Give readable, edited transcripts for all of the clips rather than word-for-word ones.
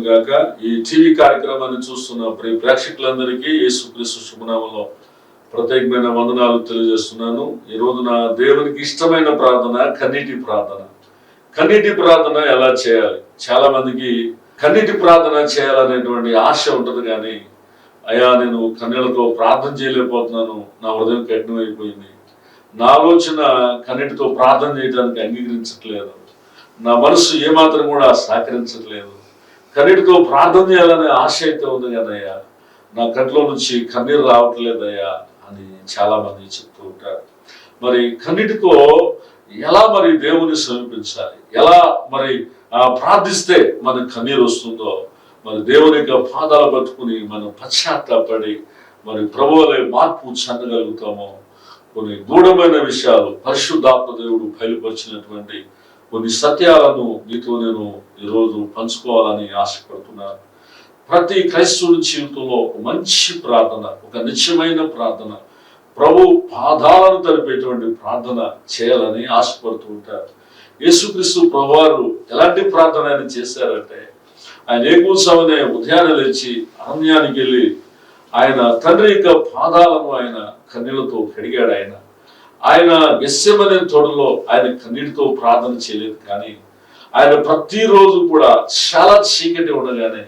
గాక. ఈ టీవీ కార్యక్రమాన్ని చూస్తున్న ప్రేక్షకులందరికీ యేసుక్రీస్తు శుభనామంలో ప్రత్యేకమైన వందనాలు తెలియజేస్తున్నాను. ఈ రోజు నా దేవునికి ఇష్టమైన ప్రార్థన కన్నీటి ప్రార్థన. కన్నీటి ప్రార్థన ఎలా చేయాలి? చాలా మందికి కన్నీటి ప్రార్థన చేయాలనేటువంటి ఆశ ఉంటుంది, కానీ అయ్యా నేను కన్నీళ్లతో ప్రార్థన చేయలేకపోతున్నాను, నా హృదయం కఠినమైపోయింది, నా ఆలోచన కన్నీటితో ప్రార్థన చేయడానికి అంగీకరించట్లేదు, నా మనసు ఏమాత్రం కూడా సహకరించట్లేదు, కన్నీటితో ప్రార్థన చేయాలనే ఆశ అయితే ఉంది కదయ్యా, నా కంట్లో నుంచి కన్నీరు రావట్లేదయ్యా అని చాలా మంది చెప్తూ ఉంటారు. మరి కన్నీటితో ఎలా మరి దేవుని సమీపించాలి, ఎలా మరి ప్రార్థిస్తే మనకు కన్నీరు వస్తుందో, మరి దేవుని యొక్క పాదాలు పట్టుకుని మనం పశ్చాత్తాపడి మరి ప్రభువులే మార్పు చెందగలుగుతామో, కొన్ని గూఢమైన విషయాలు పరిశుద్ధాత్మ దేవుడు బయలుపరిచినటువంటి కొన్ని సత్యాలను మీతో నేను ఈరోజు పంచుకోవాలని ఆశపడుతున్నాను. ప్రతి క్రైస్తవుని జీవితంలో ఒక మంచి ప్రార్థన, ఒక నిత్యమైన ప్రార్థన, ప్రభు పాదాలను తడిపేటువంటి ప్రార్థన చేయాలని ఆశపడుతూ ఉంటారు. యేసుక్రీస్తు ప్రభువారు ఎలాంటి ప్రార్థన ఆయన చేశారంటే, ఆయన ఏకూసమనే ఉదయాన్నే లేచి అరణ్యానికి వెళ్ళి ఆయన తండ్రి యొక్క పాదాలను ఆయన కన్నీళ్లతో కడిగాడు. ఆయన గెత్సెమనే తోటలో ఆయన కన్నీటితో ప్రార్థన చేయలేదు, కానీ ఆయన ప్రతిరోజు కూడా చాలా చీకటి ఉండగానే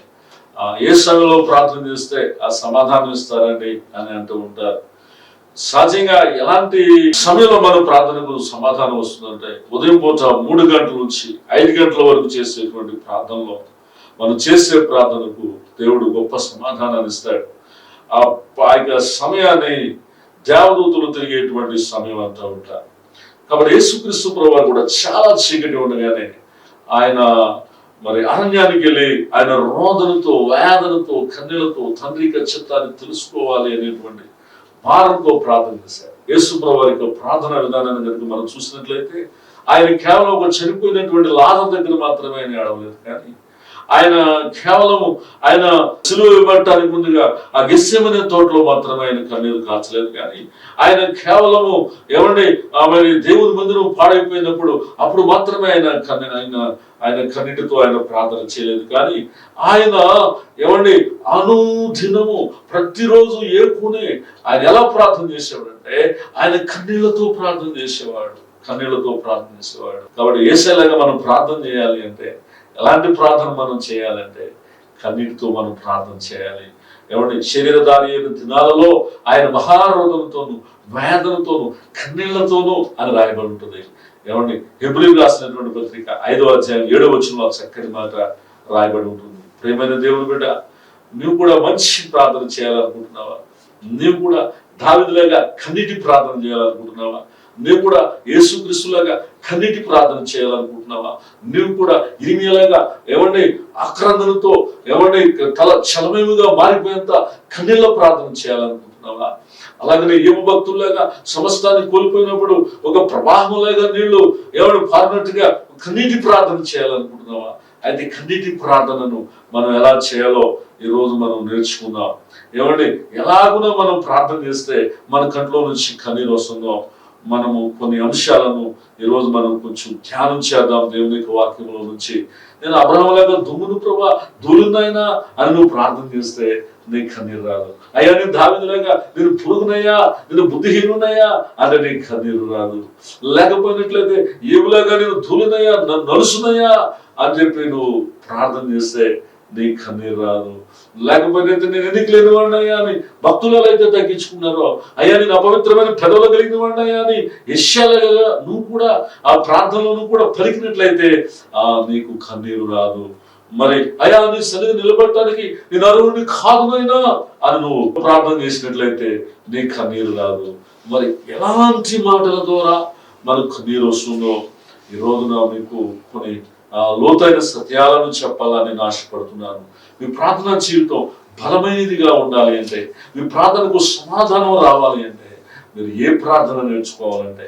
ఏ సమయంలో ప్రార్థన చేస్తే ఆ సమాధానం ఇస్తారండి అని అంటూ ఉంటారు. సహజంగా ఎలాంటి సమయంలో మన ప్రార్థనకు సమాధానం వస్తుందంటే, ఉదయం పూట 3 గంటల నుంచి 5 గంటల వరకు చేసేటువంటి ప్రార్థనలో మనం చేసే ప్రార్థనకు దేవుడు గొప్ప సమాధానాన్ని ఇస్తాడు. ఆ యొక్క సమయాన్ని దేవదూతలు తిరిగేటువంటి సమయం అంటూ ఉంటారు. కాబట్టి యేసుక్రీస్తు ప్రభువారు కూడా చాలా చీకటి ఉండగానే ఆయన మరి అరణ్యానికి వెళ్ళి ఆయన రోదనతో, వేదనతో, కన్నీళ్లతో తండ్రి యొక్క చిత్తాన్ని తెలుసుకోవాలి అనేటువంటి భారంతో ప్రార్థన చేశారు. యేసు ప్రభువారి యొక్క ప్రార్థన విధానాన్ని కనుక మనం చూసినట్లయితే, ఆయన కేవలం ఒక చనిపోయినటువంటి లాజరు దగ్గర మాత్రమే ఆయన ఏడవలేదు, కానీ ఆయన కేవలము ఆయన సిలువ ఇవ్వటానికి ముందుగా ఆ గెత్సెమనే తోటలో మాత్రమే ఆయన కన్నీరు కాల్చలేదు, కానీ ఆయన కేవలము మరి దేవుని మందిరం పాడైపోయినప్పుడు అప్పుడు మాత్రమే ఆయన కన్నీటితో ఆయన ప్రార్థన చేయలేదు, కానీ ఆయన అనుదినము ప్రతిరోజు ఏకునే ఆయన ఎలా ప్రార్థన చేసేవాడంటే, ఆయన కన్నీళ్లతో ప్రార్థన చేసేవాడు. కాబట్టి యేసేలాగా మనం ప్రార్థన చేయాలి అంటే, ఎలాంటి ప్రార్థన మనం చేయాలంటే కన్నీటితో మనం ప్రార్థన చేయాలి. శరీరధారి అయిన దినాలలో ఆయన మహారోధంతోను, వేదనతోను, కన్నీళ్లతోనూ అని రాయబడి ఉంటుంది. హెబ్రీయులకు రాసినటువంటి పత్రిక 5వ అధ్యాయం 7వ వచనంలో చక్కటి మాట రాయబడి ఉంటుంది. ప్రియమైన దేవుని బిడ్డ, నువ్వు కూడా మంచి ప్రార్థన చేయాలనుకుంటున్నావా? నీవు కూడా దావీదులాగా కన్నీటి ప్రార్థన చేయాలనుకుంటున్నావా? నీవు కూడా యేసుక్రీస్తులాగా కన్నీటి ప్రార్థన చేయాలనుకుంటున్నావా? నీవు కూడా ఇర్మీయాలాగా ఆక్రందనతో తల చలమేముగా మారిపోయేంత కన్నీళ్ళ ప్రార్థన చేయాలనుకుంటున్నావా? అలాగనే యోబు భక్తుల్లాగా సమస్తాన్ని కోల్పోయినప్పుడు ఒక ప్రవాహంలాగా నీళ్లు పారినట్టుగా కన్నీటి ప్రార్థన చేయాలనుకుంటున్నావా? అయితే కన్నీటి ప్రార్థనను మనం ఎలా చేయాలో ఈ రోజు మనం నేర్చుకుందాం. ఎలాగునో మనం ప్రార్థన చేస్తే మన కంట్లో నుంచి కన్నీరు వస్తుందో, మనము కొన్ని అంశాలను ఈరోజు మనం కొంచెం ధ్యానం చేద్దాం దేవుని యొక్క వాక్యంలో నుంచి. నేను అబ్రహాములాగా దుమ్మును ప్రభా ధూళినైనా అని నువ్వు ప్రార్థన చేస్తే నీకు కన్నీరు రాదు. అయ్యా నేను దావీదులాగా నేను పురుగునయ్యా, నేను బుద్ధిహీనునయ్యా అంటే నీకు కన్నీరు రాదు. లేకపోయినట్లయితే ఏవులాగా నేను ధూళినయ్యా, నలుసునయ్యా అని చెప్పి నువ్వు ప్రార్థన చేస్తే నీకు కన్నీరు రాదు. లేకపోతే నేను ఎన్నిక లేని వాడినయ్యా అని భక్తులలో అయితే తగ్గించుకున్నారో, అయ్యా నేను అపవిత్రమైన పెదవులు కలిగిన వాడినయ్యా అని యెషయాలాగా నువ్వు కూడా ఆ ప్రార్థనలో నువ్వు కూడా పలికినట్లయితే నీకు కన్నీరు రాదు. మరి అయ్యా నీ సన్నిధి నిలబడటానికి నేను అర్హుడిని కాదునైనా అని నువ్వు ప్రార్థన చేసినట్లయితే నీకు కన్నీరు రాదు. మరి ఎలాంటి మాటల ద్వారా మనకు కన్నీరు వస్తుందో ఈ రోజున మీకు కొన్ని లోతైన సత్యాలను చెప్పాలని నేను ఆశపడుతున్నాను. మీ ప్రార్థనా జీవితం బలమైనదిగా ఉండాలి అంటే, మీ ప్రార్థనకు సమాధానం రావాలి అంటే, మీరు ఏ ప్రార్థన నేర్చుకోవాలంటే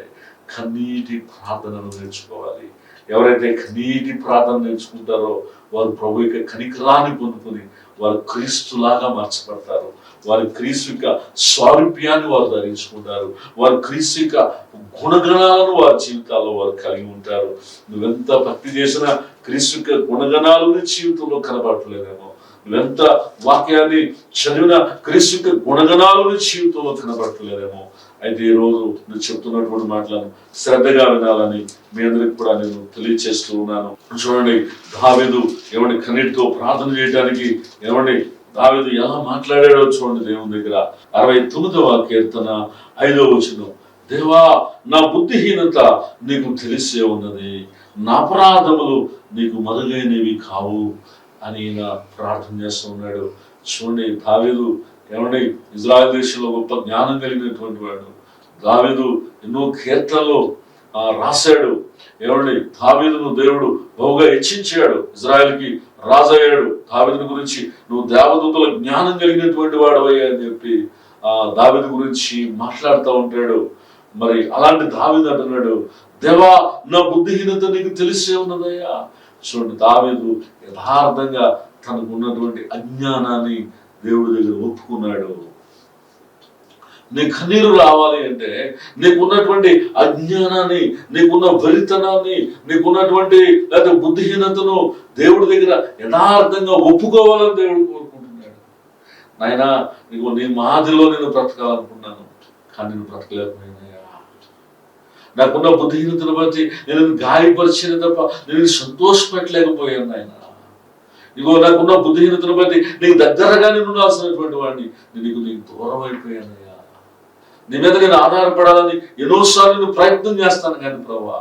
కన్నీటి ప్రార్థనను నేర్చుకోవాలి. ఎవరైతే కన్నీటి ప్రార్థన నేర్చుకుంటారో వారు ప్రభు యొక్క కనికరాన్ని పొందుకొని వారు క్రీస్తులాగా మార్చబడతారు. వారి క్రీస్తు యొక్క స్వారూప్యాన్ని వారు ధరించుకుంటారు. వారు క్రీస్తు యొక్క గుణగణాలను వారి జీవితాల్లో వారు కలిగి ఉంటారు. నువ్వెంత భక్తి చేసినా క్రీస్తు యొక్క గుణగణాలు నీ జీవితంలో కనబడట్లేదేమో. నువ్వెంత వాక్యాన్ని చదివిన క్రీస్తు యొక్క గుణగణాలు నీ జీవితంలో కనబడట్లేదేమో. అయితే ఈ రోజు నువ్వు చెప్తున్నటువంటి మాటలను శ్రద్ధగా వినాలని మీ అందరికి కూడా నేను తెలియచేస్తూ ఉన్నాను. చూడండి, దావీదు ఏమండి కన్నీటితో ప్రార్థన చేయడానికి ఏమండి దావీదు ఎలా మాట్లాడాడో చూడండి. దేవుని దగ్గర 69వ కీర్తన 5వ వచనం, దేవా నా బుద్ధిహీనత నీకు తెలిసే ఉన్నది, నా అపరాధములు నీకు మరుగైనవి కావు అని ఈయన ప్రార్థన చేస్తూ ఉన్నాడు. చూడండి, దావీదు ఏమండి ఇజ్రాయెల్ దేశంలో గొప్ప జ్ఞానం కలిగినటువంటి వాడు. దావీదు ఎన్నో కీర్తనలు రాశాడు. ఏమండి దావీదును దేవుడు బహుగా హెచ్చించాడు, ఇజ్రాయెల్కి రాజయ్యాడు. దావీదుని గురించి నువ్వు దేవదూతల జ్ఞానం కలిగినటువంటి వాడవయ్యా అని చెప్పి దావీదు గురించి మాట్లాడుతూ ఉంటాడు. మరి అలాంటి దావీదు అంటున్నాడు, దేవా నా బుద్ధిహీనత నీకు తెలిసే ఉన్నదయ్యా. చూడండి, దావీదు యథార్థంగా తనకు ఉన్నటువంటి అజ్ఞానాన్ని దేవుడి దగ్గర ఒప్పుకున్నాడు. నీ కన్నీరు రావాలి అంటే నీకున్నటువంటి అజ్ఞానాన్ని, నీకున్న వెరితనాన్ని, నీకున్నటువంటి లేదా బుద్ధిహీనతను దేవుడి దగ్గర యథార్థంగా ఒప్పుకోవాలని దేవుడు కోరుకుంటున్నాడు. నాయనా, నీకు నీ మాదిరిలో నేను బ్రతకాలనుకున్నాను, కానీ నేను బ్రతకలేకపోయినాయా. నాకున్న బుద్ధిహీనతను బట్టి నేను గాయపరిచిన తప్ప నేను సంతోషపెట్టలేకపోయాను నాయన. ఇగో నాకున్న బుద్ధిహీనతను బట్టి నీకు దగ్గరగా నేను ఉండాల్సినటువంటి వాడిని నీకు దూరం అయిపోయానయ్యా. నీ మీద నేను ఆధారపడాలని ఎన్నోసార్లు నేను ప్రయత్నం చేస్తాను, కానీ ప్రభువా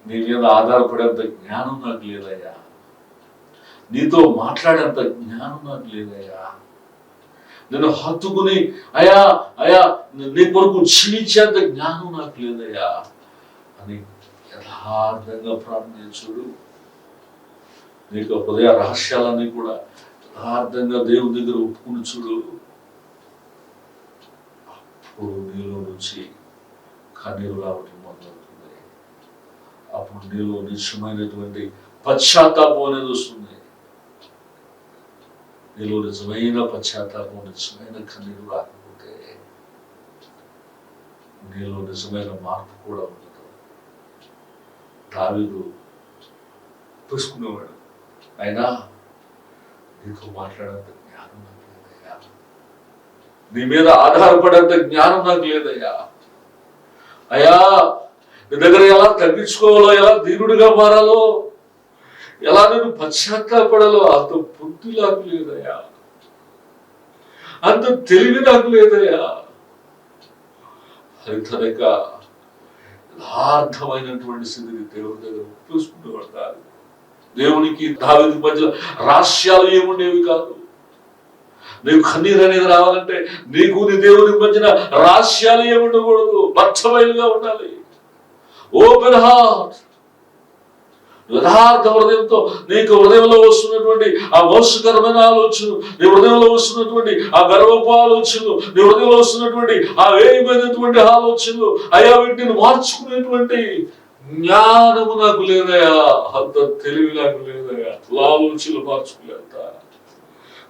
నీ మీద ఆధారపడేంత జ్ఞానం నాకు లేదయ్యా, నీతో మాట్లాడేంత జ్ఞానం నాకు లేదయ్యా, నేను హత్తుకుని అయా అయా నీ కొరకు క్షమించేంత జ్ఞానం నాకు లేదయ్యా అని యథార్థంగా ప్రార్థన చూడు. నీకు హృదయ రహస్యాలన్నీ కూడా యథార్థంగా దేవుని దగ్గర ఒప్పుకుని చూడు. అప్పుడు నీలో నుంచి కన్నీరు రావటం మొదలవుతుంది. అప్పుడు నీలో నిజమైనటువంటి పశ్చాత్తాపం అనేది వస్తుంది. నీలో నిజమైన పశ్చాత్తాపం, నిజమైన కన్నీరు రాకపోతే నీలో నిజమైన మార్పు కూడా ఉండదు. దావీదు పూసుకునేవాడు, అయినా నీతో మాట్లాడేంత జ్ఞానం నాకు లేదయ్యా, నీ మీద ఆధారపడేంత జ్ఞానం నాకు లేదయ్యా. అయ్యా నీ దగ్గర ఎలా తగ్గించుకోవాలో, ఎలా దీనుడిగా మారాలో, ఎలా నేను పశ్చాత్తాపడాలో అంత బుద్ధి నాకు లేదయ్యా, అంత తెలివి నాకు లేదయ్యా. అది తనక యథార్థమైనటువంటి స్థితిని దేవుని దగ్గర చూసుకునేవాడు కాదు. దేవునికి దావీదు మధ్యలో రహస్యాలు ఏముండేవి కాదు. నీకు కన్నీరు అనేది రావాలంటే నీకు నీ దేవుని మధ్యన రహస్యాలు ఏముండకూడదు, బచ్చబయలుగా ఉండాలి. ఓపెన్ హార్ట్, యథార్థ హృదయంతో నీకు హృదయంలో వస్తున్నటువంటి ఆ మోసకరమైన ఆలోచనలు, నీ హృదయంలో వస్తున్నటువంటి ఆ గర్వపు ఆలోచనలు, నీ హృదయంలో వస్తున్నటువంటి ఆ వేయమైనటువంటి ఆలోచనలు, అయా వీటిని మార్చుకునేటువంటి జ్ఞానము నాకు లేదయా, అంత తెలివి నాకు లేదయా, ఆలోచనలు మార్చుకునేంత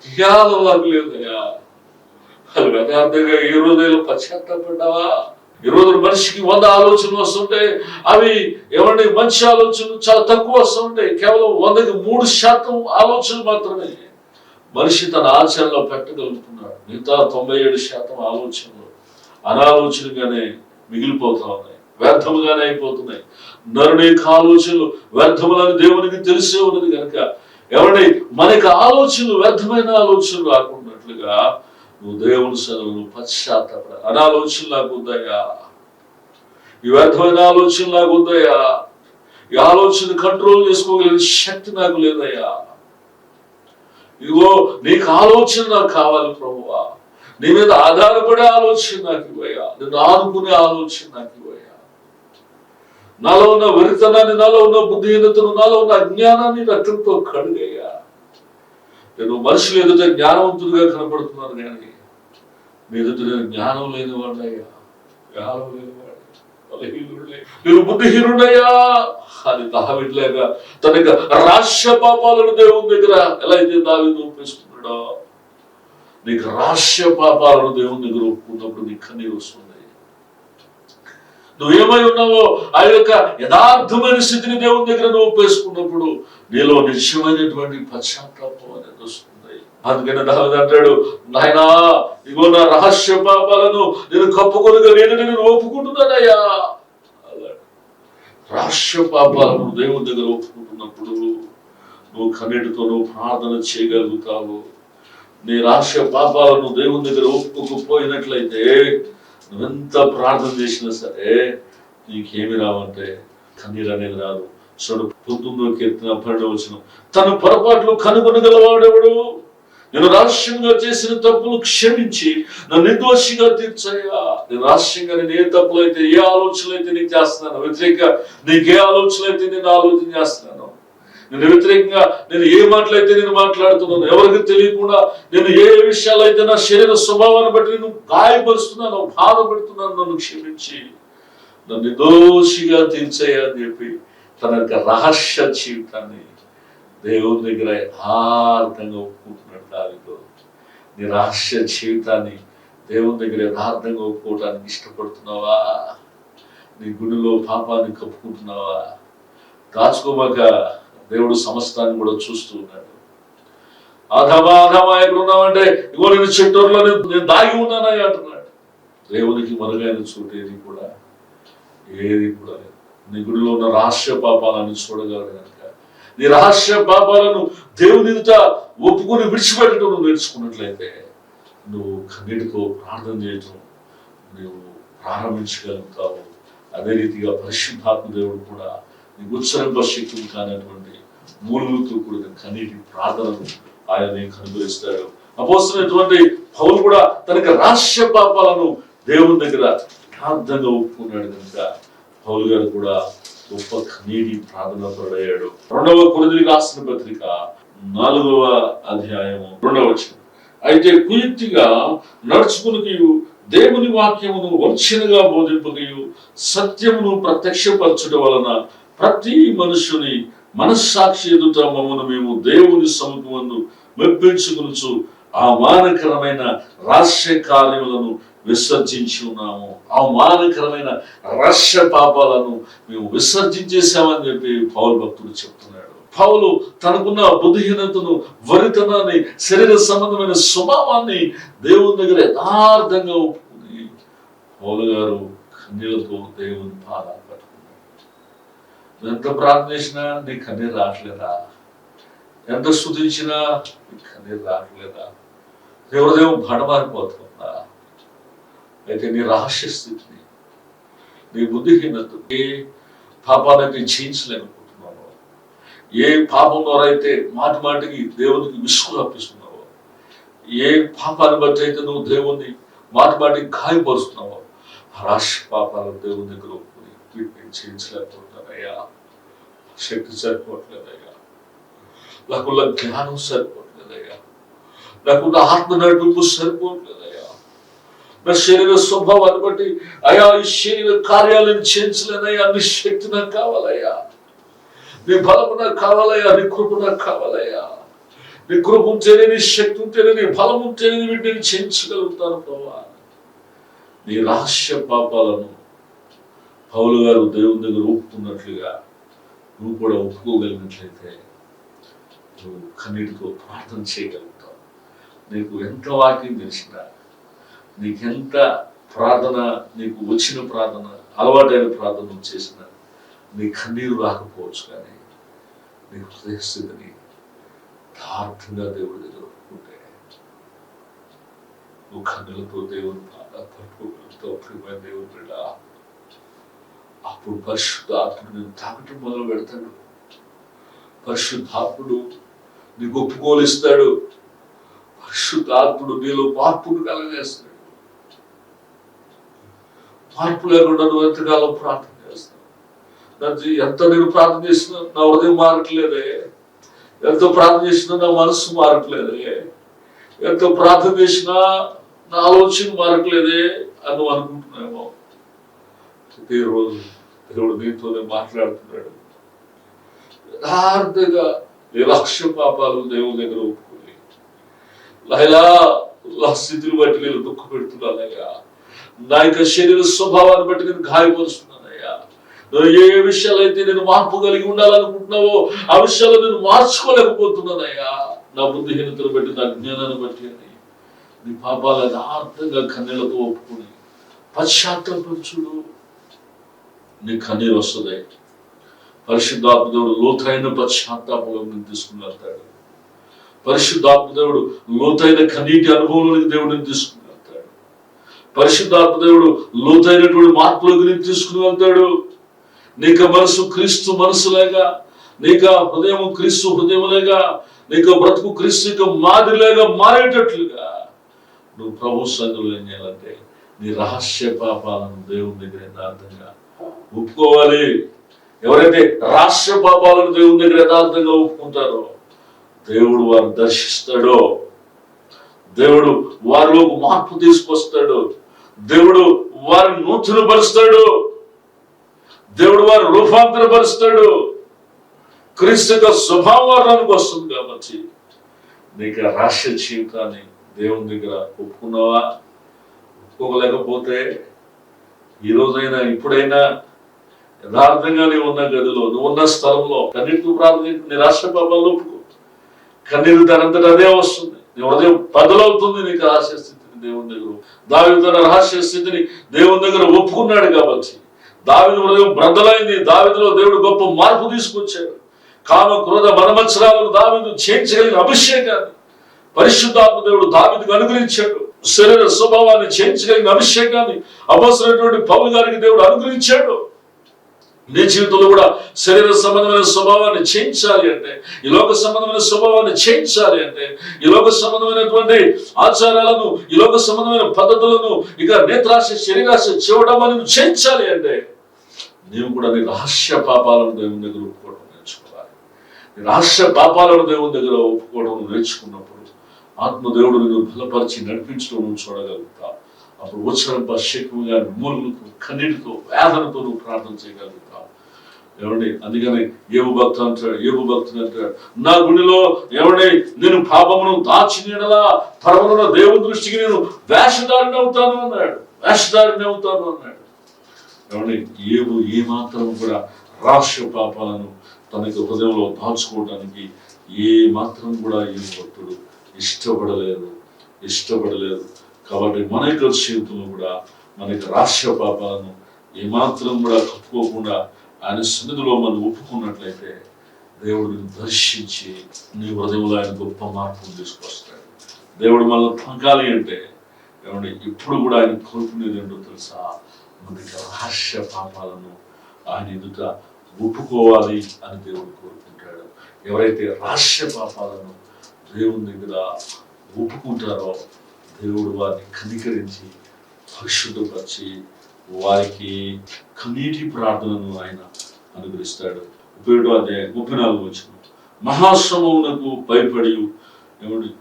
జ్ఞానం నాకు లేదయా. అది యథార్థంగా ఈ రోజులో పశ్చాత్తాపడ్డావా? ఈ రోజు మనిషికి 100 ఆలోచనలు వస్తుంటాయి, అవి ఏమంటే మంచి ఆలోచనలు చాలా తక్కువ వస్తుంటాయి. కేవలం 100కి 3% ఆలోచనలు మాత్రమే మనిషి తన ఆచరణలో పెట్టగలుగుతున్నాడు. మిగతా 97% ఆలోచనలు అనాలోచనగానే మిగిలిపోతా ఉన్నాయి, వ్యర్థముగానే అయిపోతున్నాయి. నరుని యొక్క ఆలోచనలు వ్యర్థములని దేవునికి తెలిసే ఉన్నది కనుక ఏమంటే మనకి ఆలోచనలు వ్యర్థమైన ఆలోచనలు రాకున్నట్లుగా నువ్వు దేవుని సన్నిధిలో పశ్చాత్తాపడ. అనాలోచనలు నాకు వద్దయ్యా, ఈ వ్యర్థమైన ఆలోచనలు నాకు వద్దయ్యా, ఈ ఆలోచన కంట్రోల్ చేసుకోగలిగిన శక్తి నాకు లేదయ్యా. ఇదిగో నీకు ఆలోచన నాకు కావాలి ప్రభువా, నీ మీద ఆధారపడే ఆలోచన నాకు ఇవ్వయ్యా, నిన్ను ఆదుకునే ఆలోచన నాకు ఇవ్వయ్యా. నాలో ఉన్న వెరితనాన్ని, నాలో ఉన్న బుద్ధిహీనతను, నాలో ఉన్న అజ్ఞానాన్ని రక్తంతో కడుగయ్యా. నేను మనుషులు ఎదుట జ్ఞానవంతుడిగా కనపడుతున్నాను, కానీ మీ ఎదుట నేను జ్ఞానం లేని వాడినయ్యా, జ్ఞానం లేని వాడు, నేను బుద్ధిహీనుడయ్యా అని దావీదులాగా తన యొక్క రహస్య పాపాలను దేవుని దగ్గర ఎలా అయితే దావీదు ఒప్పేసుకున్నాడో, నీకు రహస్య పాపాలను దేవుని దగ్గర ఒప్పుకున్నప్పుడు నీకు కన్నీరు వస్తుంది. నువ్వేమై ఉన్నావో ఆ యొక్క యథార్థమైన స్థితిని దేవుని దగ్గర నువ్వు ఒప్పేసుకున్నప్పుడు నీలో నిశ్చయమైనటువంటి పశ్చాత్తాపం అనేది వస్తుంది. అందుకని దావీదు అంటాడు, నాయనా ఇగో నా రహస్య పాపాలను నేను కప్పుకొనగా నేను ఒప్పుకుంటున్నానయ్యా. రహస్య పాపాలను దేవుని దగ్గర ఒప్పుకుంటున్నప్పుడు నువ్వు కన్నీటితో నువ్వు ప్రార్థన చేయగలుగుతావు. నీ రహస్య పాపాలను దేవుని దగ్గర ఒప్పుకోకపోయినట్లయితే నువ్వెంత ప్రార్థన చేసినా సరే నీకేమి రావంటే కన్నీరు అనేది రాదు. చూడు 19వ కీర్తన 12వ వచనం, తన పొరపాట్లు కనుగొనగలవాడెవడు? నేను రహస్యంగా చేసిన తప్పులు క్షమించి నన్ను నిర్దోషిగా తీర్చయ్యా. నేను రహస్యంగా నేను ఏ తప్పులు అయితే ఏ ఆలోచనలు అయితే నీకు చేస్తున్నాను, వ్యతిరేక నీకు ఏ ఆలోచనలు అయితే నేను ఆలోచన చేస్తున్నాను, నేను వ్యతిరేకంగా నేను ఏ మాటలైతే నేను మాట్లాడుతున్నాను, ఎవరికి తెలియకుండా నేను ఏ విషయాలు అయితే నా శరీర స్వభావాన్ని బట్టి నేను గాయపరుస్తున్నాను, బాధపడుతున్నాను, నన్ను క్షమించి నన్ను నిర్దోషిగా తీర్చయ్యా అని చెప్పి తన యొక్క రహస్య జీవితాన్ని దేవుని దగ్గర యథార్థంగా ఒప్పుకుంటున్నాడు దావీదు. నీ రహస్య జీవితాన్ని దేవుని దగ్గర యథార్థంగా ఒప్పుకోవటానికి ఇష్టపడుతున్నావా? నీ గుడిలో పాపాన్ని కప్పుకుంటున్నావా? దాచుకోమాక, దేవుడు సమస్తాన్ని కూడా చూస్తూ ఉన్నాడు. ఆదామా ఎక్కడ ఉన్నావంటే ఇగో నేను చెట్టూరులో నేను దాగి ఉన్నానా అంటున్నాడు. దేవునికి మరుగైన చోటు ఏది కూడా లేదు. నీ గుడిలో ఉన్న రహస్య పాపాలను చూడగలడు కనుక నీ రహస్య పాపాలను దేవుని ఎదుట ఒప్పుకొని విడిచిపెట్టడం నువ్వు నేర్చుకున్నట్లయితే నువ్వు కన్నీటితో ప్రార్థన చేయటం నువ్వు ప్రారంభించగలుగుతావు. అదే రీతిగా పరిశుద్ధాత్మ దేవుడు కూడా నీకు ఉత్సరింప శక్తులు కానటువంటి మూలుగులతో కూడిన కన్నీటి ప్రార్థనను ఆయన నీకు అనుగ్రహిస్తాడు. అపోస్తలుడైనటువంటి పౌలు కూడా తనకి రహస్య పాపాలను దేవుని దగ్గర యథార్థంగా ఒప్పుకున్నాడు కనుక పౌలు గారు కూడా గొప్ప కన్నీటి ప్రార్థన పరడయ్యాడు. 2వ కొరింథీయులకు రాసిన పత్రిక 4వ అధ్యాయము 2వ వచనం, అయితే కుయుక్తిగా నడుచుకునియు దేవుని వాక్యమును వంచనగా బోధింపకయు సత్యమును ప్రత్యక్షపరచుట వలన ప్రతి మనుషుని మనస్సాక్షి ఎదుట మమ్మను మేము దేవుని సముఖమందు మెప్పించుకొనుచు అవమానకరమైన రహస్య కార్యములను విసర్జించి ఉన్నాము. అవమానకరమైన రహస్య పాపాలను మేము విసర్జించేసామని చెప్పి పౌలు భక్తుడు చెప్తున్నాడు. పౌలు తనకున్న బుద్ధిహీనతను, వరితనాన్ని, శరీర సంబంధమైన స్వభావాన్ని దేవుని దగ్గర యథార్థంగా ఒప్పుకుని పౌలు గారు కన్నీళ్లతో దేవుని పాదాలు పట్టుకున్నాడు. ఎంత ప్రార్థన చేసినా నీ కన్నీరు రావట్లేదా? ఎంత స్తుతించినా నీ కన్నీరు రావట్లేదా? హృదయం భడమారిపోతుందా? అయితే నీ రహస్య స్థితిని, నీ బుద్ధిహీనతని, పాపానికి జయించలేకపోతున్నావు, ఏ పాపం ద్వారా అయితే మాటి మాటికి దేవునికి విసుగు రప్పిస్తున్నావో, ఏ పాపాన్ని బట్టి అయితే నువ్వు దేవుణ్ణి మాటి మాటికి గాయపరుస్తున్నావో, రహస్య పాపాలను దేవుని దగ్గర ఒప్పుకొని వీటిని జయించలేకపోతున్నానయ్యా. శక్తి సరిపోవట్లేదయ్యా, నాకున్న జ్ఞానం సరిపోవట్లేదయ్యా, నాకున్న ఆత్మ నడిపింపు సరిపోవట్లేదయ్యా, నా శరీర స్వభావాన్ని బట్టి అయా ఈ శరీర కార్యాలను చేయించలేనయ్యా, నీ శక్తి నాకు కావాలయ్యా, నీ బలము నాకు కావాలయ్యా, నీ కృప నాకు కావాలయ్యా. నీ కృప ఉంటేనే, నీ శక్తి ఉంటేనే, నీ బలం ఉంటేనే వీటిని చేయించగలుగుతాను ప్రభా. నీ రహస్య పాపాలను పౌలు గారు దేవుని దగ్గర ఒప్పుకున్నట్లుగా నువ్వు కూడా ఒప్పుకోగలిగినట్లయితే నువ్వు కన్నీటితో ప్రార్థన చేయగలుగుతావు. నీకు ఎంత వాక్యం తెలిసినా, నీకెంత ప్రార్థన, నీకు వచ్చిన ప్రార్థన, అలవాటైన ప్రార్థన చేసిన నీ కన్నీరు రాకపోవచ్చు, కానీ నీ హృదయస్థితిని యథార్థంగా దేవుడి దగ్గర ఒప్పుకుంటే నువ్వు కన్నులతో దేవుని పట్టుకోగలుగుతావు. ప్రియమైన దేవుని బిడ్డ, అప్పుడు పరిశుద్ధాత్ముడు నేను తాకటం మొదలు పెడతాడు. పరిశుద్ధాత్ముడు నీకు ఒప్పుకోలిస్తాడు. పరిశుద్ధాత్ముడు నీలో మార్పును కలగజేస్తాడు. మార్పు లేకుండా నువ్వు ఎంతకాలం ప్రార్థన చేస్తావు? ఎంత నేను ప్రార్థన చేసినా నా హృదయం మారట్లేదే, ఎంతో ప్రార్థన చేసినా నా మనసు మారట్లేదే, ఎంతో ప్రార్థన చేసినా నా ఆలోచన మారట్లేదే అని నువ్వు అనుకుంటున్నామో, ఈ రోజు దేవుడు నీతోనే మాట్లాడుతున్నాడు. యథార్థంగా నీ లక్ష్య పాపాలు దేవుని దగ్గర ఒప్పుకొని, లైలా నా స్థితిని బట్టి నేను దుఃఖ పెడుతున్నానయ్యా, నా యొక్క శరీర స్వభావాన్ని బట్టి నేను గాయపరుస్తున్నాను, ఏ ఏ విషయాలు అయితే నేను మార్పు కలిగి ఉండాలనుకుంటున్నావో ఆ విషయాల్లో నేను మార్చుకోలేకపోతున్నానయ్యా. నా బుద్ధిహీనతను బట్టి, నా జ్ఞానాన్ని బట్టి అని నీ పాపాలు యథార్థంగా కన్నీళ్లతో ఒప్పుకుని పశ్చాత్తాపరుచుడు. నీ కన్నీరు వస్తుంది. పరిశుద్ధాత్మ దేవుడు లోతైన పశ్చాత్తాపంలో నేను తీసుకుని వెళ్తాడు. పరిశుద్ధాత్మ దేవుడు లోతైన కన్నీటి అనుభవంలోకి దేవుడిని తీసుకుని వెళ్తాడు. పరిశుద్ధాత్మ దేవుడు లోతైనటువంటి మార్పులకు నేను తీసుకుని వెళ్తాడు. నీకు మనసు క్రీస్తు మనసులేగా, నీకు హృదయం క్రీస్తు హృదయములేగా, నీకు బ్రతుకు క్రీస్తు మాదిరిలేగా మారేటట్లుగా నువ్వు ప్రభు సన్నిధిలో ఏం చేయాలంటే నీ రహస్య పాపాలను దేవుని దగ్గర యథార్థంగా ఒప్పుకోవాలి. ఎవరైతే రహస్య పాపాలను దేవుని దగ్గర యథార్థంగా ఒప్పుకుంటారో దేవుడు వారిని దర్శిస్తాడో, దేవుడు వారిలో మార్పు తీసుకొస్తాడు, దేవుడు వారిని నూతనపరుస్తాడు, దేవుడు వారి రూపాంతరపరుస్తాడు. క్రీస్తు యొక్క స్వభావానికి వస్తుంది. కాబట్టి నీకు రహస్య జీవితాన్ని దేవుని దగ్గర ఒప్పుకున్నావా? ఒప్పుకోలేకపోతే ఈ రోజైనా ఇప్పుడైనా యథార్థంగా నువ్వు ఉన్న గదిలో, నువ్వు ఉన్న స్థలంలో కన్నీటితో ప్రార్థన, నీ రహస్య పాపాలు ఒప్పుకో. కన్నీరు దానంతట అదే వస్తుంది. నీ హృదయం బదులవుతుంది. నీకు రహస్య స్థితిని దేవుని దగ్గర, దావీదు తన రహస్య స్థితిని దేవుని దగ్గర ఒప్పుకున్నాడు. కాబట్టి దావీదు హృదయం బ్రద్దలైంది. దావీదులో దేవుడు గొప్ప మార్పు తీసుకొచ్చాడు. కామ క్రోధ మనమత్సరాలను దావీదు చేయించగలిగిన అభిషేకాన్ని పరిశుద్ధాత్మ దేవుడు దావీదుకు అనుగ్రహించాడు. శరీర స్వభావాన్ని చేయించగలిగిన అభిషేకాన్ని అపొస్తలుడైనటువంటి పౌలు గారికి దేవుడు అనుగ్రహించాడు. నీ జీవితంలో కూడా శరీర సంబంధమైన స్వభావాన్ని చేయించాలి అంటే, ఈ లోక సంబంధమైన స్వభావాన్ని చేయించాలి అంటే, ఈ లోక సంబంధమైనటువంటి ఆచారాలను, ఈ లోక సంబంధమైన పద్ధతులను, ఇక నేత్రాశ శరీరాశ చెవడమని చేయించాలి అంటే నీవు కూడా నీ రహస్య పాపాలను దేవుని దగ్గర ఒప్పుకోవడం నేర్చుకోవాలి. నీ రహస్య పాపాలను దేవుని దగ్గర ఒప్పుకోవడం నేర్చుకున్నప్పుడు ఆత్మదేవుడు నువ్వు బలపరిచి నడిపించడం నువ్వు చూడగలుగుతావు. అప్పుడు ఉచ్చరింప శక్తిగా మూలుగులతో, కన్నీటితో, వేదనతో నువ్వు ప్రార్థన చేయగలుగుతావు. ఏమండి, అందుకని ఏబు భక్తుడు అంటాడు, నా గుడిలో ఏమండి నేను పాపమును దాచినలా పరమలో దేవుని దృష్టికి నేను వేషధారిని అవుతాను అన్నాడు. ఏమండి, ఏబు ఏ మాత్రం కూడా రహస్య పాపాలను తనకి హృదయంలో దాచుకోవడానికి ఏ మాత్రం కూడా ఏ భక్తుడు ఇష్టపడలేదు. కాబట్టి మన యొక్క జీవితంలో కూడా మనకి రహస్య పాపాలను ఏమాత్రం కూడా కప్పుకోకుండా ఆయన సన్నిధిలో మనం ఒప్పుకున్నట్లయితే దేవుడు దర్శించి నీ హృదయంలో ఆయన గొప్ప మార్పును తీసుకొస్తాడు. దేవుడు మనల్ని పంకాలి అంటే ఏమంటే ఇప్పుడు కూడా ఆయన కోరుకునేది ఏంటో తెలుసా? మనకి రహస్య పాపాలను ఆయన ఎదుట ఒప్పుకోవాలి అని దేవుడు కోరుకుంటాడు. ఎవరైతే రహస్య పాపాలను దేవుని దగ్గర ఒప్పుకుంటారో దేవుడు వారిని కనికరించి పరిశుద్ధపరిచి వారికి కన్నీటి ప్రార్థనను ఆయన అనుగ్రహిస్తాడు. 37వ అధ్యాయం 34వ వచనం, మహాశ్రమమునకు భయపడి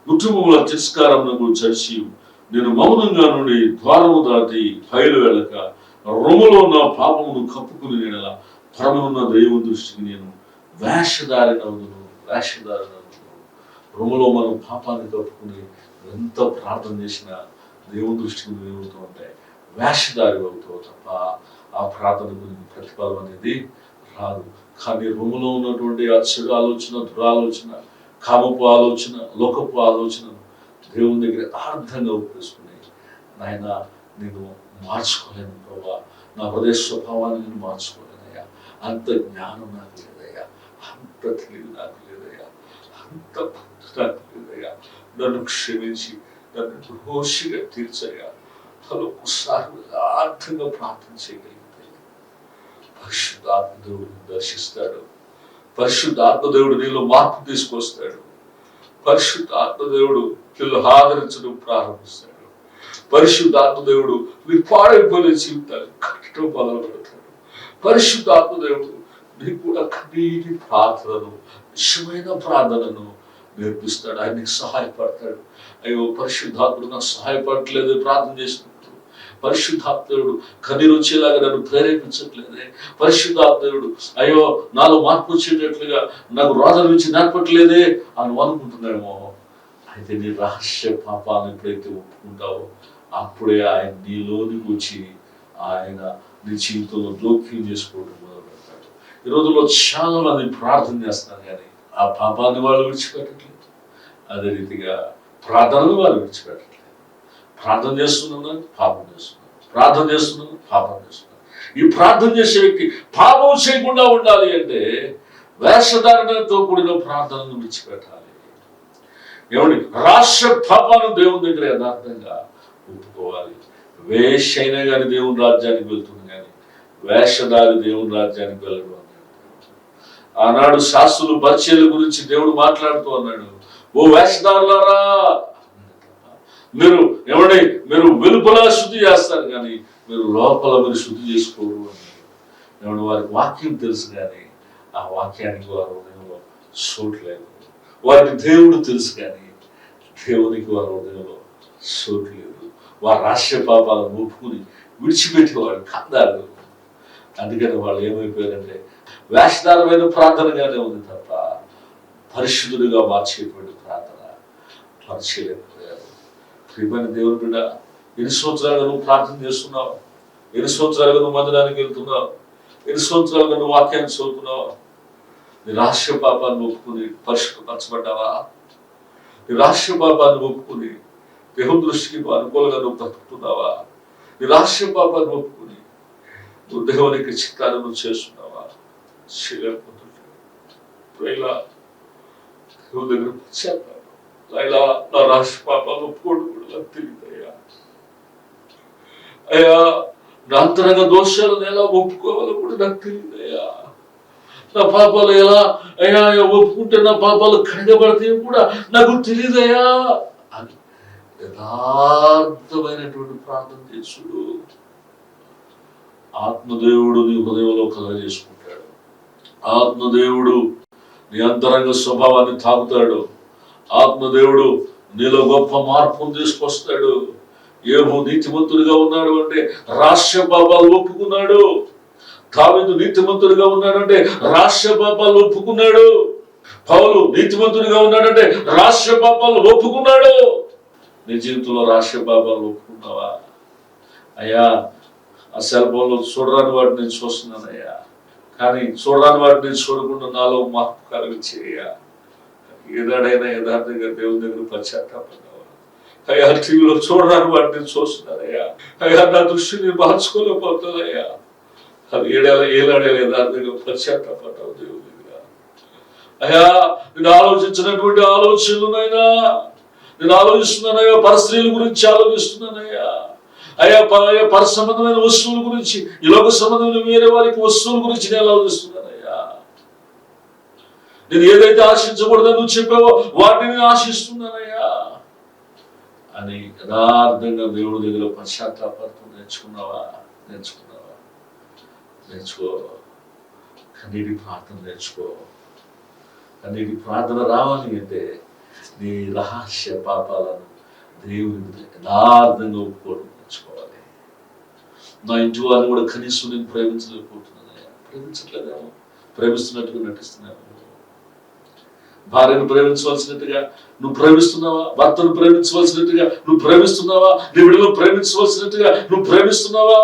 కుటుంబముల తిరస్కారమునకు చడిచి నేను మౌనంగా నుండి ద్వారము దాటి బయలు వెళ్ళక రొమ్ములో ఉన్న పాపమును కప్పుకుని నెడల పరమనున్న దేవుని దృష్టికి నేను వేషధారినవును. రొమ్ములో మనం పాపాన్ని కప్పుకుని ఎంత ప్రార్థన చేసినా దేవుని దృష్టికి ఏమవుతూ ఉంటాయి, వేషధారి అవుతావు తప్ప ఆ ప్రార్థన గురించి ప్రతిఫలం అనేది రాదు. కానీ రొమ్ములో ఉన్నటువంటి ఆ చెడు ఆలోచన, దురాలోచన, కామపు ఆలోచన, లోకపు ఆలోచనను దేవుని దగ్గర అర్థంగా ఉపయోగించుకుని, నాయన నేను మార్చుకోలేను ప్రభా, నా హృదయ స్వభావాన్ని నేను మార్చుకోలేనయ్యా, అంత జ్ఞానం నాకు లేదయ్యా, అంత తెలివి నాకు లేదయ్యా, అంత భక్తి నాకు లేదయ్యా, నన్ను క్షమించి నన్ను దోషిగా తీర్చయ్యా. ఒకసారి అర్థంగా ప్రార్థన చేయగలిగితే పరిశుద్ధాత్మ దేవుడు దర్శిస్తాడు. పరిశుద్ధాత్మ దేవుడు నీలో మార్పు తీసుకొస్తాడు. పరిశుద్ధాత్మ దేవుడు నీళ్ళు ఆదరించడం ప్రారంభిస్తాడు. పరిశుద్ధాత్మ దేవుడు నీ పాడైపోయిన జీవితాన్ని కట్టడం మొదలు పెడతాడు. పరిశుద్ధాత్మ దేవుడు నీకు కూడా కన్నీటి ప్రార్థనను, నిజమైన ప్రార్థనను నేర్పిస్తాడు. ఆయన నీకు సహాయపడతాడు. అయ్యో పరిశుద్ధాత్ముడు నాకు సహాయపడట్లేదు ప్రార్థన చేసినప్పుడు, పరిశుద్ధాత్ముడు కన్నీరు వచ్చేలాగా నన్ను ప్రేరేపించట్లేదే, పరిశుద్ధాత్ముడు అయ్యో నాలో మార్పు వచ్చేటట్లుగా నాకు రోదన నుంచి నేర్పట్లేదే అని అనుకుంటున్నామో, అయితే నీ రహస్య పాపాలను ఎప్పుడైతే ఒప్పుకుంటావో అప్పుడే ఆయన నీలోనికి వచ్చి ఆయన నీ జీవితంలో జోక్యం చేసుకోవడం మొదలు పెడతాడు. ఈ రోజుల్లో చాలా మంది ప్రార్థన చేస్తున్నారు కానీ ఆ పాపాన్ని వాళ్ళు విడిచిపెట్టట్లేదు. అదే రీతిగా ప్రార్థనను వాళ్ళు విడిచిపెట్టట్లేదు. ప్రార్థన చేస్తున్నాను, పాపం చేస్తున్నాను, ప్రార్థన చేస్తున్నాను, పాపం చేస్తున్నాను. ఈ ప్రార్థన చేసే వ్యక్తి పాపం చేయకుండా ఉండాలి అంటే వేషధారణతో కూడిన ప్రార్థనను విడిచిపెట్టాలి. ఏమండి, రాష్ట్ర పాపాలను దేవుని దగ్గర యథార్థంగా ఒప్పుకోవాలి. వేష అయినా కానీ దేవుని రాజ్యానికి వెళ్తుంది కానీ వేషధారి దేవుని రాజ్యానికి వెళ్ళడం అన్నాడు. ఆనాడు శాస్త్రులు పరిచర్యల గురించి దేవుడు మాట్లాడుతూ అన్నాడు, ఓ వేషధారులారా, మీరు వెలుపల శుద్ధి చేస్తారు కానీ మీరు లోపల మీరు శుద్ధి చేసుకోరు అన్నాడు. ఏమన్నా వారికి వాక్యం తెలుసు కానీ ఆ వాక్యానికి వారు హృదయంలో చోట్లేదు. వారికి దేవుడు తెలుసు కానీ దేవునికి వారి హృదయంలో చోటు లేదు. వారు రాష్ట్ర పాపాలను ఒప్పుకుని విడిచిపెట్టేవాడు కందారు. అందుకని వాళ్ళు ఏమైపోయారంటే వేషధారమైన ప్రార్థనగానే ఉంది తప్ప పరిశుద్ధుడిగా మార్చేటువంటి ప్రార్థన పరిచయలేకపోయారు. ప్రియమైన దేవుని బిడ్డ, ఎన్ని సంవత్సరాలుగా నువ్వు ప్రార్థన చేస్తున్నావు? ఎన్ని సంవత్సరాలుగా నువ్వు మందిరానికి వెళ్తున్నావు? ఎన్ని సంవత్సరాలుగా నువ్వు వాక్యాన్ని చదువుతున్నావు? నీ రాష్ట్ర పాపాన్ని ఒప్పుకుని పరిశుద్ధపరచబడ్డావా? నీ రాష్ట్ర పాపాన్ని ఒప్పుకుని దేవుని దృష్టికి నువ్వు అనుకూలంగా నువ్వు బ్రతుకుతున్నావా? నీ రాష్ట్ర పాపాన్ని ఒప్పుకుని నువ్వు దేవునికి చిత్తాన్ని నువ్వు చేస్తున్నావా? చేయలేకపోతున్నా దేవుని దగ్గర వచ్చాను. అయినా నా రాష్ట్ర పాపాలు ఒప్పుకోవడం కూడా నాకు తెలియదయ్యా. అయ్యా, నా అంతరంగ దోషాలను ఎలా ఒప్పుకోవాలో కూడా నాకు తెలియదయ్యా. నా పాపాలు ఎలా అయ్యా ఒప్పుకుంటే నా పాపాలు కడగబడతాయి కూడా నాకు తెలియదయ్యా అని యథార్థమైనటువంటి ప్రార్థన చేసుడు ఆత్మదేవుడు నీ హృదయంలో కలగజేసుకుంటాడు. ఆత్మదేవుడు నీ అంతరంగ స్వభావాన్ని తాకుతాడు. ఆత్మదేవుడు నీలో గొప్ప మార్పును తీసుకొస్తాడు. యోబు నీతిమంతుడిగా ఉన్నాడు అంటే రాష్ట్ర పాపాలు ఒప్పుకున్నాడు. దావీదు నీతిమంతుడిగా ఉన్నాడంటే రాష్ట్ర పాపాలు ఒప్పుకున్నాడు. పౌలు నీతిమంతుడిగా ఉన్నాడంటే రాష్ట్ర పాపాలు ఒప్పుకున్నాడు. నీ జీవితంలో రాష్ట్ర పాపాలు ఒప్పుకున్నావా? అయ్యా, ఆ సెల్ ఫోన్లో చూడరాని వాటిని నేను చూస్తున్నానయ్యా, కానీ చూడరాని వాటిని నేను చూడకుండా నాలో మార్పు కలిగించేయ్యా. ఏనాడైనా యథార్థంగా దేవుని దగ్గర పశ్చాత్తాపడ్డావా? అయ్యా, టీవీలో చూడరాని వాటిని చూస్తున్నానయ్యా, అయ్యా నా దృష్టిని మార్చుకోలేకపోతుందయ్యా. అది ఏలాడేలా యథార్థంగా పశ్చాత్తాపడ్డావు దేవుని దగ్గర. అయ్యా, నేను ఆలోచించినటువంటి ఆలోచనలునైనా నేను ఆలోచిస్తున్నానయ్యా, పరస్త్రీల గురించి ఆలోచిస్తున్నానయ్యా. అయ్యా, పర సంబంధమైన వస్తువుల గురించి, ఈ లోక సంబంధమైన వేరే వారికి వస్తువుల గురించి నేను ఆలోచిస్తున్నానయ్యా. నేను ఏదైతే ఆశించకూడదని నువ్వు చెప్పావో వాటిని ఆశిస్తున్నానయ్యా అని యథార్థంగా దేవుడి దగ్గర పశ్చాత్తాపడుతూ నేర్చుకున్నావా? నేర్చుకో. కన్నీటి ప్రార్థన నేర్చుకో. కన్నీటి ప్రార్థన రావాలి అంటే నీ రహస్య పాపాలను దేవుని యథార్థంగా ఒప్పుకోవడం నేర్చుకోవాలి. నా ఇంటి వారిని కూడా కనీసం నేను ప్రేమించలేకపోతున్నానయ్యా. ప్రేమించట్లేదేమో, ప్రేమిస్తున్నట్టుగా నటిస్తున్నాను. భార్యను ప్రేమించవలసినట్టుగా నువ్వు ప్రేమిస్తున్నావా? భర్తను ప్రేమించవలసినట్టుగా నువ్వు ప్రేమిస్తున్నావా? నీ బిడ్డలను ప్రేమించవలసినట్టుగా నువ్వు ప్రేమిస్తున్నావా?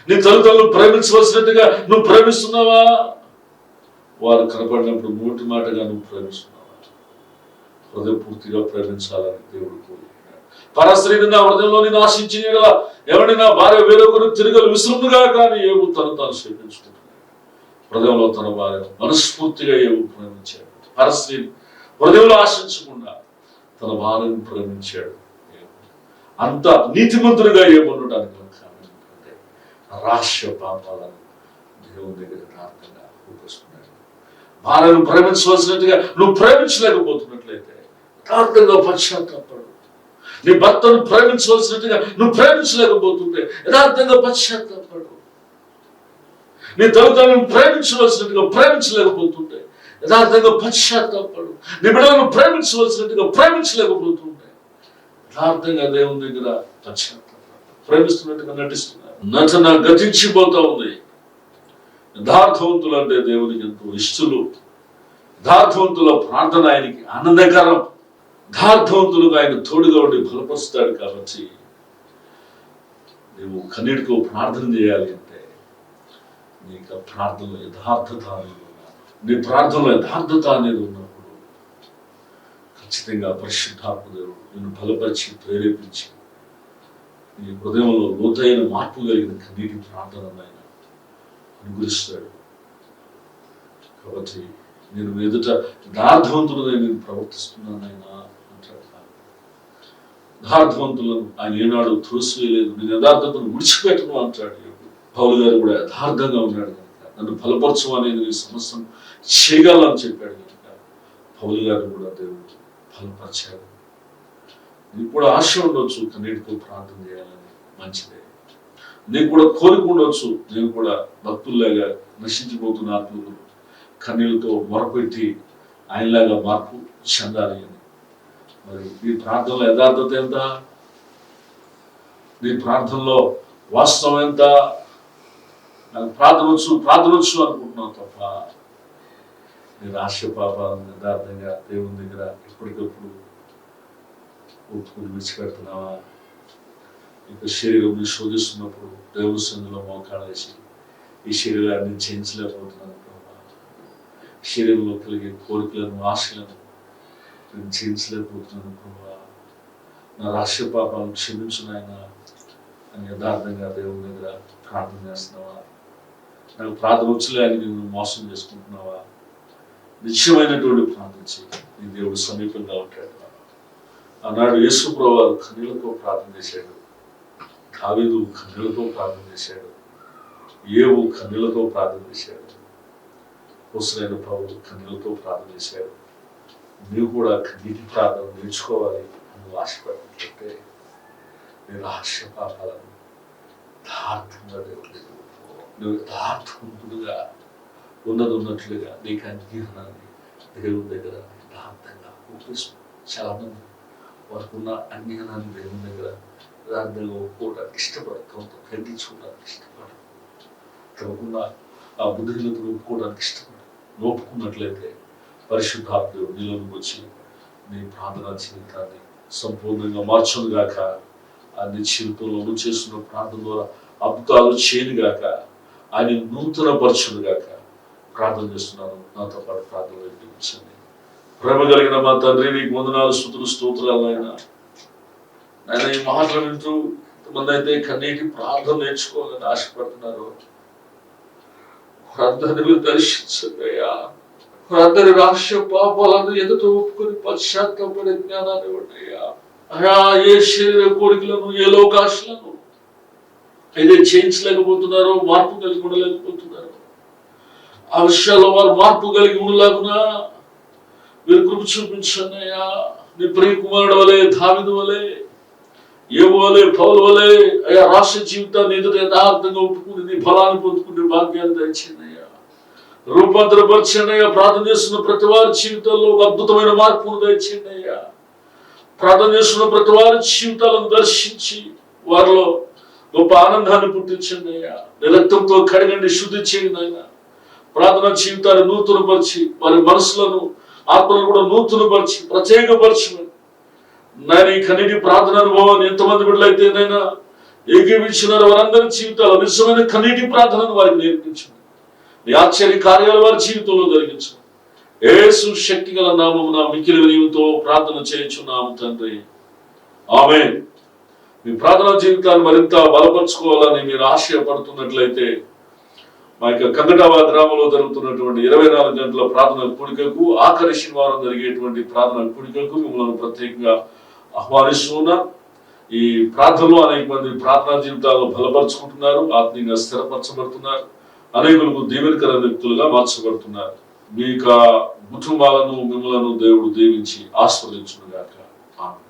నీ తల్లిదండ్రులు ప్రేమించవలసినట్టుగా నువ్వు ప్రేమిస్తున్నావా? వారు కనపడినప్పుడు నోటి మాటగా నువ్వు ప్రేమిస్తున్నావా? హృదయపూర్తిగా ప్రేమించాలని దేవుడు కోరుకున్నాడు. పరస్త్రీని నా హృదయంలో నేను ఆశించిన ఎవరిని నా భార్య వేరొకరు తిరగలు విసురుగా కానీ ఏమో తాను సేవించుకుంటున్నాడు. హృదయంలో తన భార్య మనస్ఫూర్తిగా ఏమో ప్రేమించాడు. పరస్త్రీని హృదయంలో ఆశించకుండా తన భార్యను ప్రేమించాడు. అంత నీతిమంతుడిగా ఏమనడానికి కారణం ఏంటంటే రాష్ట్ర పాపాలను దేవుని దగ్గర యథార్థంగా చూపిస్తున్నాడు. భార్యను ప్రేమించవలసినట్టుగా నువ్వు ప్రేమించలేకపోతున్నట్లయితే యథార్థంగా పశ్చాత్తాపడు. నీ భర్తను ప్రేమించవలసినట్టుగా నువ్వు ప్రేమించలేకపోతుంటే యథార్థంగా పశ్చాత్తాపడు. నీ తల్లిదండ్రులను ప్రేమించవలసినట్టుగా ప్రేమించలేకపోతుంటే యథార్థంగా పశ్చాత్తాపడు. నీ బిడ్డలను ప్రేమించవలసినట్టుగా ప్రేమించలేకపోతుంటే యథార్థంగా దేవుని దగ్గర పశ్చాత్తాపడు. ప్రేమిస్తున్నట్టుగా నటిస్తున్నారు. నటన గతించిపోతా ఉంది. యథార్థవంతులు అంటే దేవునికి ఎంతో ఇష్టలు. యథార్థవంతుల ప్రార్థన ఆయనకి ఆనందకరం. యథార్థవంతులుగా ఆయన తోడుగా ఉండి బలపరుస్తాడు. కాబట్టి నువ్వు కన్నీటితో ప్రార్థన చేయాలి అంటే నీ యొక్క ప్రార్థనలో యథార్థత అనేది ఉన్నప్పుడు, నీ ప్రార్థనలో యథార్థత అనేది ఉన్నప్పుడు ఖచ్చితంగా పరిశుద్ధాత్మ దేవుడు నిన్ను బలపరిచి ప్రేరేపించి నీ హృదయంలో లోతైన మార్పు కలిగిన కన్నీటి ప్రార్థనను ఆయన అనుగ్రహిస్తాడు. కాబట్టి నేను ఎదుట యథార్థవంతుడై నేను ప్రవర్తిస్తున్నాను ఆయన అంటాడు. యథార్థవంతులను ఆయన ఏనాడు త్రోసివేయలేదు, నేను యథార్థతను విడిచిపెట్టను అంటాడు. పౌలు గారు కూడా యథార్థంగా ఉన్నాడు కనుక నన్ను బలపరచు అనేది నీ సమస్యను చేయగలని చెప్పాడు కనుక పౌలు గారు కూడా దేవుడు బలపరిచాడు. నీకు కూడా ఆశ ఉండొచ్చు కన్నీటితో ప్రార్థన చేయాలని, మంచిదే. నీకు కూడా కోరిక ఉండొచ్చు, నేను కూడా భక్తుల్లాగా నశించిపోతున్న ఆత్మలు కన్నీళ్ళతో మొరపెట్టి ఆయనలాగా మార్పు చెందాలి అని. మరి నీ ప్రార్థనలో యథార్థత ఎంత? నీ ప్రార్థనలో వాస్తవం ఎంత? నాకు ప్రార్థనొచ్చు అనుకుంటున్నావు తప్ప నీ రాష్ట్ర పాపాలను యథార్థంగా దేవుని దగ్గర ఎప్పటికప్పుడు ఒప్పుకుని విడిచిపెడుతున్నావా? ఇక శరీరం శోధిస్తున్నప్పుడు దేవుని సన్నిధిలో మోకాడేసి ఈ శరీరాన్ని జయించలేకపోతున్నాను ప్రభా, శరీరంలో కలిగే కోరికలను ఆశలను నేను జయించలేకపోతున్నాను ప్రభా, నా రాష్ట్ర పాపాలను క్షమించు నాయనా అని యథార్థంగా దేవుని దగ్గర ప్రార్థన చేస్తున్నావా? నాకు ప్రార్థన వచ్చలే అని నేను మోసం చేసుకుంటున్నావా? నిత్యమైనటువంటి ప్రార్థన చేయి, నీ దేవుడు సమీపంగా ఉంటాడు. ఆనాడు యేసు ప్రభువు కన్నీళ్లతో ప్రార్థన చేశాడు, దావీదు కన్నీళ్లతో ప్రార్థన చేశాడు, యేహూ కన్నీళ్లతో ప్రార్థన చేశాడు, హోసైన ప్రభువు కన్నీళ్లతో ప్రార్థన చేశాడు. నీవు కూడా కన్నీటి ప్రార్థన నేర్చుకోవాలి అని ఆశపడినట్లయితే నీ రహస్య పాపాలను యథార్థంగా నువ్వు యథార్థవంతుడుగా ఉన్నట్లుగా నీకు అంగీకారాన్ని దేవుని దగ్గర యథార్థంగా ఒప్పేసుకో. చాలా మంది వారికి ఉన్న అంగీకారాన్ని దేవుని దగ్గర యథార్థంగా ఒప్పుకోవడానికి ఇష్టపడరు, ఖండించుకోవడానికి ఇష్టపడరు, తమకున్న ఆ బుద్ధిహీనతను ఒప్పుకోవడానికి ఇష్టపడరు. ఒప్పుకున్నట్లయితే పరిశుద్ధాత్ముడు నీలోకి వచ్చి నీ ప్రార్థనా జీవితాన్ని సంపూర్ణంగా మార్చును గాక. నీ జీవితంలో నువ్వు చేస్తున్న ప్రార్థన ద్వారా అద్భుతాలు చేయను గాక, ఆయన నూతన పరచును గాక. ప్రార్థన చేస్తున్నాను, నాతో పాటు ప్రార్థన వినిపించండి. ప్రేమ కలిగిన మా తండ్రి, నీకు వందనాలు, స్తుతులు, స్తోత్రాలు ఆయన. ఆయన ఈ మాటలు వింటూ కొంతమంది అయితే కన్నీటి ప్రార్థన నేర్చుకోవాలని ఆశపడుతున్నారు. వారందరినీ మీరు దర్శించండి అయ్యా. వారందరి రాష్ట్ర పాపాలను ఎదుట ఒప్పుకొని పశ్చాత్తాపడే జ్ఞానాన్ని ఇవ్వండి అయ్యా. అయా, ఏ శరీర కోరికలను, ఏ లోకాశలను అయితే చేయించలేకపోతున్నారో, మార్పు కలిగి ఉండలేకపోతున్నారు, ఆ విషయాల్లో వారు మార్పు కలిగి ఉండలేకున్నా మీరు కృప చూపించండి అయ్యా. నీ ప్రియ కుమారుడు వలె, దావీదు వలె, యేహూ వలె, పౌలు వలె అయ్యా రాష్ట్ర జీవితాన్ని ఎదుట యథార్థంగా ఒప్పుకుని నీ ఫలాన్ని పొందుకునే భాగ్యాన్ని దయచేయండి అయ్యా. రూపాంతరపరచండి అయ్యా. ప్రార్థన చేస్తున్న ప్రతి వారి జీవితాల్లో ఒక అద్భుతమైన మార్పును దయచేయండి అయ్యా. ప్రార్థన చేస్తున్న ప్రతి వారి జీవితాలను దర్శించి వారిలో గొప్ప ఆనందాన్ని పుట్టించండి అయ్యా. రక్తంతో కడగండి, శుద్ధి చేయండి అయ్యా. ప్రార్థన జీవితాన్ని నూతనపరిచి వారి మనసులను, ఆత్మలను కూడా నూతనపరిచి ప్రత్యేకపరచమని నేను ఈ కన్నీటి ప్రార్థన అనుభవాన్ని ఎంతమంది బిడ్డలైతే నైనా ఏకీవించినారో వారందరి జీవితాలు నిజమైన కన్నీటి ప్రార్థనను వారికి నేర్పించండి. నీ ఆశ్చర్య కార్యాలు వారి జీవితంలో జరిగించండి. యేసు శక్తి గల నామమున మిక్కిలి వినయంతో ప్రార్థన చేయించున్నాము తండ్రి, ఆమేన్. మీ ప్రార్థనా జీవితాన్ని మరింత బలపరుచుకోవాలని మీరు ఆశయపడుతున్నట్లయితే మా యొక్క కంగటావా గ్రామంలో జరుగుతున్నటువంటి 24 గంటల ప్రార్థన కూడికకు, ఆఖరి శనివారం జరిగేటువంటి ప్రార్థన కూడికకు మిమ్మల్ని ప్రత్యేకంగా ఆహ్వానిస్తున్నా. ఈ ప్రార్థనలో అనేక మంది ప్రార్థనా జీవితాల్లో బలపరుచుకుంటున్నారు, ఆత్మీయంగా స్థిరపరచబడుతున్నారు, అనేకులకు దీవెనకర వ్యక్తులుగా మార్చబడుతున్నారు. మీ యొక్క కుటుంబాలను, మిమ్మలను దేవుడు దీవించి ఆస్వాదించును గాక. ఆమేన్.